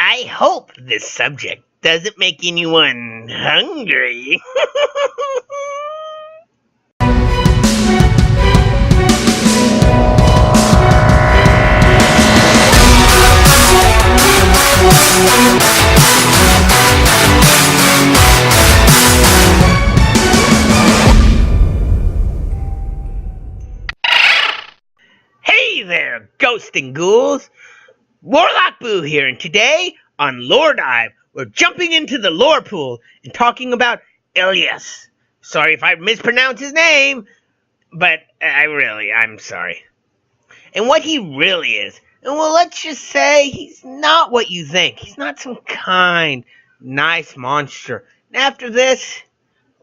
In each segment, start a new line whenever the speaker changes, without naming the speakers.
I hope this subject doesn't make anyone hungry. Hey there, ghosts and ghouls! Warlock Boo here, and today on Lore Dive, we're jumping into the lore pool and talking about Elias. Sorry if I mispronounce his name, but I'm sorry. And what he really is. And well, let's just say he's not what you think. He's not some kind, nice monster. And after this,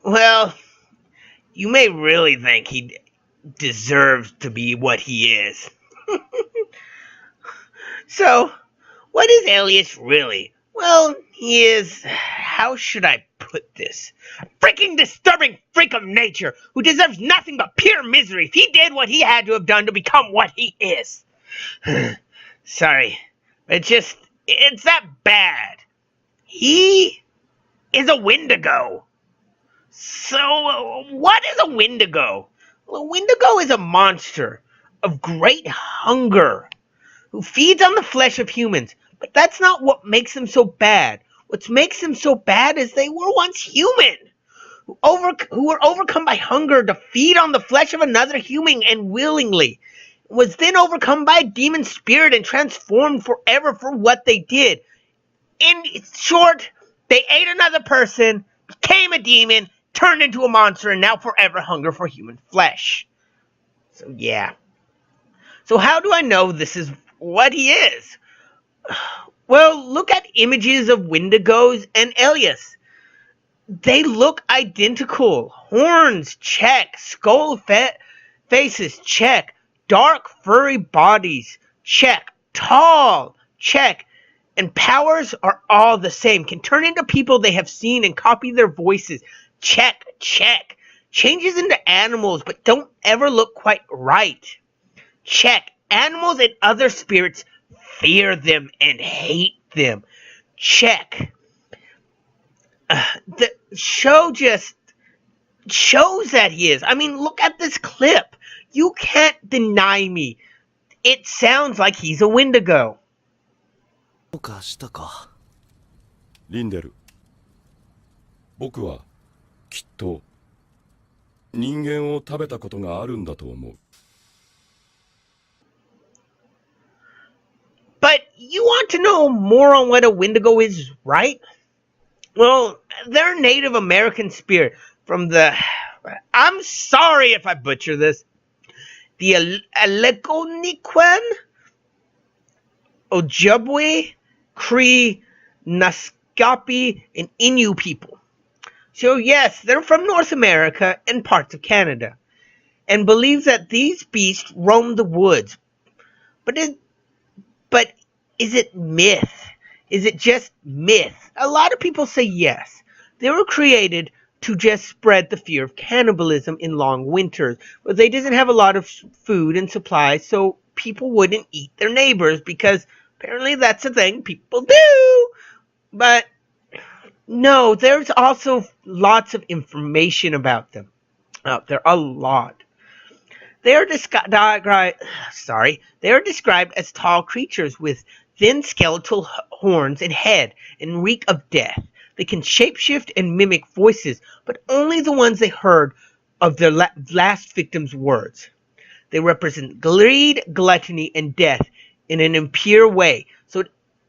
well, you may really think he deserves to be what he is. So, what is Elias really? Well, he is, how should I put this? A freaking disturbing freak of nature who deserves nothing but pure misery if he did what he had to have done to become what he is. Sorry, but it's that bad. He is a Wendigo. So, what is a Wendigo? Well, a Wendigo is a monster of great hunger who feeds on the flesh of humans. But that's not what makes them so bad. What makes them so bad is they were once human, who were overcome by hunger to feed on the flesh of another human and willingly, was then overcome by a demon spirit and transformed forever for what they did. In short, they ate another person, became a demon, turned into a monster, and now forever hunger for human flesh. So yeah. So how do I know this is what he is? Well, look at images of Wendigos and Elias. They look identical. Horns, check. Skull faces, check. Dark, furry bodies, check. Tall, check. And powers are all the same. Can turn into people they have seen and copy their voices, check, check. Changes into animals, but don't ever look quite right, check. Animals and other spirits fear them and hate them, check. The show just shows that he is. I mean, look at this clip. You can't deny me. It sounds like he's a Wendigo.
どうかしたか。リンデル。僕はきっと人間を食べたことがあるんだと思う。
But you want to know more on what a Wendigo is, right? Well, they're a Native American spirit from the... I'm sorry if I butcher this. The Algonquin, Ojibwe, Cree, Naskapi, and Innu people. So yes, they're from North America and parts of Canada, and believe that these beasts roam the woods. But is it myth? Is it just myth? A lot of people say yes. They were created to just spread the fear of cannibalism in long winters, where they didn't have a lot of food and supplies, so people wouldn't eat their neighbors, because apparently that's a thing people do. But no, there's also lots of information about them out there, a lot. They are described as tall creatures with thin skeletal horns and head and reek of death. They can shapeshift and mimic voices, but only the ones they heard of their last victim's words. They represent greed, gluttony, and death in an impure way. So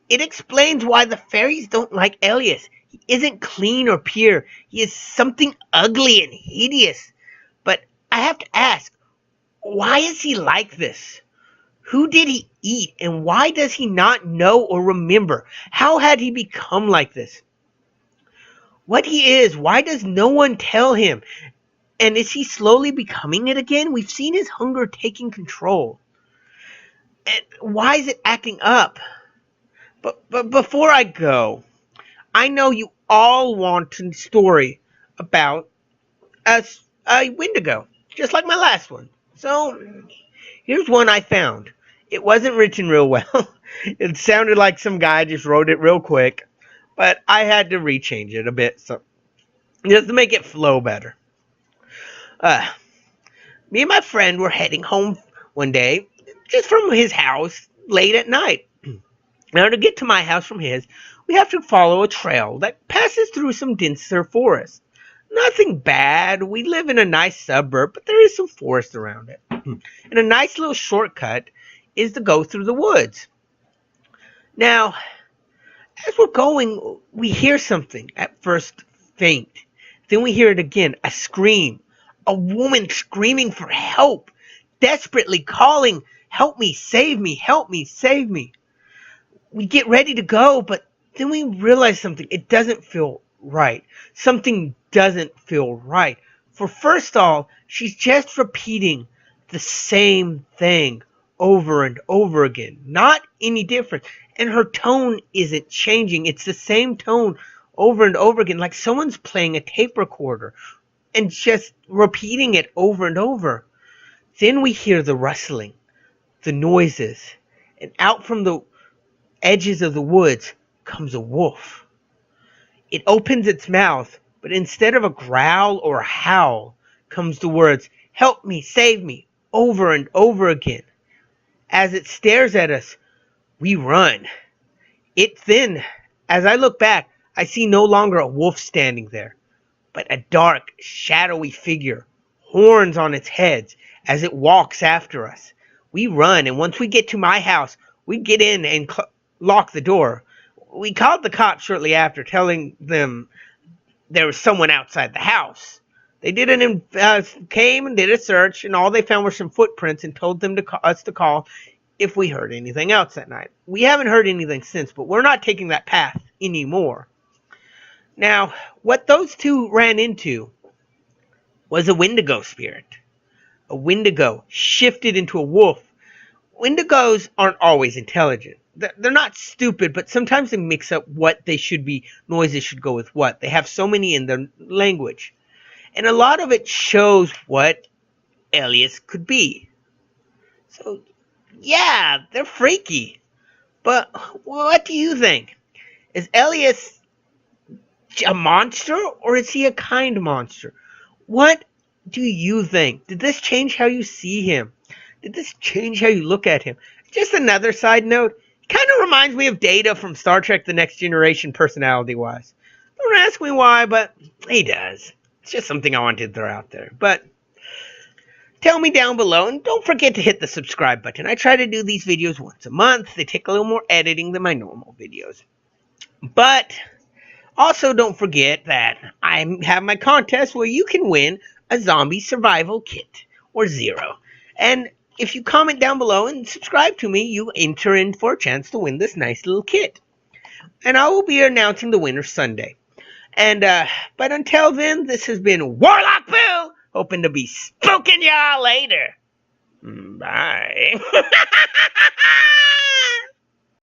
it explains why the fairies don't like Elias. He isn't clean or pure. He is something ugly and hideous. But I have to ask, why is he like this? Who did he eat, and why does he not know or remember? How had he become like this? What he is, why does no one tell him? And is he slowly becoming it again? We've seen his hunger taking control. And why is it acting up? But before I go, I know you all want a story about a Wendigo, just like my last one. So here's one I found. It wasn't written real well. It sounded like some guy just wrote it real quick, but I had to rechange it a bit so just to make it flow better. Me and my friend were heading home one day, just from his house late at night. Now, to get to my house from his, we have to follow a trail that passes through some denser forest. Nothing bad. We live in a nice suburb, but there is some forest around it. And a nice little shortcut is to go through the woods. Now, as we're going, we hear something, at first faint. Then we hear it again, a scream. A woman screaming for help, desperately calling, "Help me, save me, help me, save me." We get ready to go, but then we realize something. It doesn't feel right. Something doesn't feel right. For first all, she's just repeating the same thing over and over again. Not any different. And her tone isn't changing. It's the same tone over and over again, like someone's playing a tape recorder and just repeating it over and over. Then we hear the rustling, the noises, and out from the edges of the woods comes a wolf. It opens its mouth, but instead of a growl or a howl, comes the words, "Help me, save me," over and over again. As it stares at us, we run. As I look back, I see no longer a wolf standing there, but a dark, shadowy figure, horns on its head, as it walks after us. We run, and once we get to my house, we get in and lock the door. We called the cops shortly after, telling them there was someone outside the house. They came and did a search, and all they found were some footprints and told them us to call if we heard anything else that night. We haven't heard anything since, but we're not taking that path anymore. Now, what those two ran into was a Wendigo spirit. A Wendigo shifted into a wolf. Wendigos aren't always intelligent. They're not stupid, but sometimes they mix up what they should be, noises should go with what. They have so many in their language. And a lot of it shows what Elias could be. So, yeah, they're freaky. But what do you think? Is Elias a monster, or is he a kind monster? What do you think? Did this change how you see him? Did this change how you look at him? Just another side note, he kind of reminds me of Data from Star Trek The Next Generation personality-wise. Don't ask me why, but he does. It's just something I wanted to throw out there. But tell me down below, and don't forget to hit the subscribe button. I try to do these videos once a month. They take a little more editing than my normal videos. But also don't forget that I have my contest where you can win a zombie survival kit, or zero. And if you comment down below and subscribe to me, you enter in for a chance to win this nice little kit. And I will be announcing the winner Sunday. And but until then, this has been Warlock Boo, hoping to be spooking y'all later. Bye.